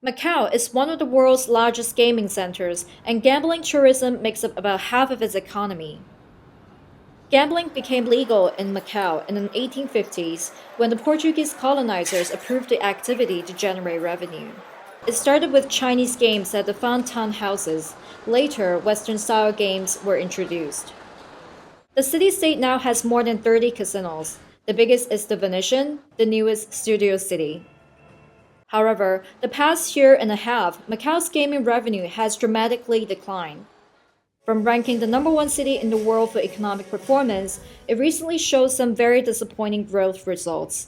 Macau is one of the world's largest gaming centers, and gambling tourism makes up about half of its economy. Gambling became legal in Macau in the 1850s when the Portuguese colonizers approved the activity to generate revenue. It started with Chinese games at the Fantan houses. Later, Western-style games were introduced. The city-state now has more than 30 casinos. The biggest is the Venetian, the newest Studio City. However, the past year and a half, Macau's gaming revenue has dramatically declined. From ranking the #1 city in the world for economic performance, it recently showed some very disappointing growth results.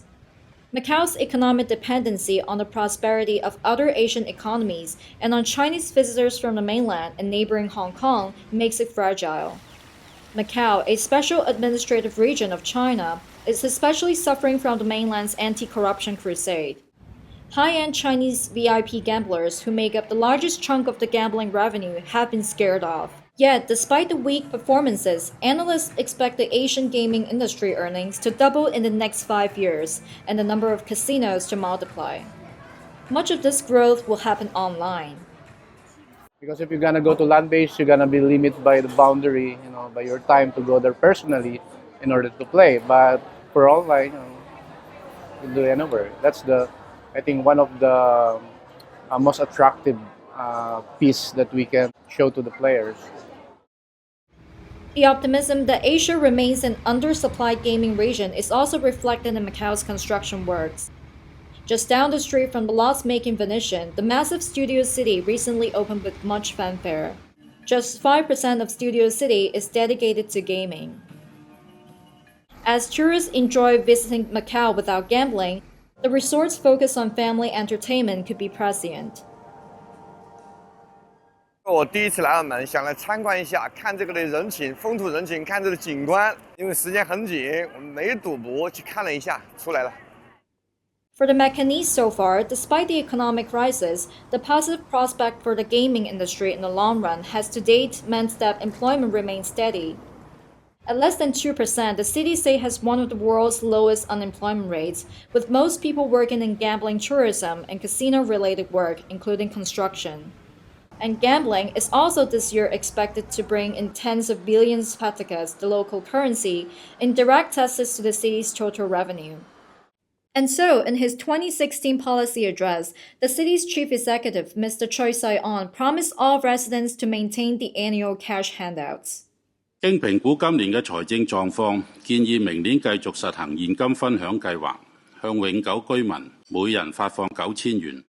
Macau's economic dependency on the prosperity of other Asian economies and on Chinese visitors from the mainland and neighboring Hong Kong makes it fragile. Macau, a special administrative region of China, is especially suffering from the mainland's anti-corruption crusade. High-end Chinese VIP gamblers who make up the largest chunk of the gambling revenue have been scared off. Yet, despite the weak performances, analysts expect the Asian gaming industry earnings to double in the next 5 years and the number of casinos to multiply. Much of this growth will happen online. Because if you're gonna go to land-based, you're gonna be limited by the boundary, by your time to go there personally in order to play. But for online, you can do it anywhere. That's I think, one of the most attractive piece that we can show to the players. The optimism that Asia remains an undersupplied gaming region is also reflected in Macau's construction works. Just down the street from the loss-making Venetian, the massive Studio City recently opened with much fanfare. Just 5% of Studio City is dedicated to gaming. As tourists enjoy visiting Macau without gambling, the resort's focus on family entertainment could be prescient. 我第一次来澳门，想来参观一下，看这个的人情、风土人情，看这个景观。因为时间很紧，我们没赌博，去看了一下，出来了。For the Macanese so far, despite the economic crisis, the positive prospect for the gaming industry in the long run has to date meant that employment remains steady. At less than 2%, the city-state has one of the world's lowest unemployment rates, with most people working in gambling tourism and casino-related work, including construction. And gambling is also this year expected to bring in tens of billions patakas, the local currency, in direct assets to the city's total revenue. And so, in his 2016 policy address, the city's chief executive, Mr. Choi Sai-on, promised all residents to maintain the annual cash handouts. 經評估今年嘅財政狀況，建議明年繼續實行現金分享計劃，向永久居民每人發放9000元。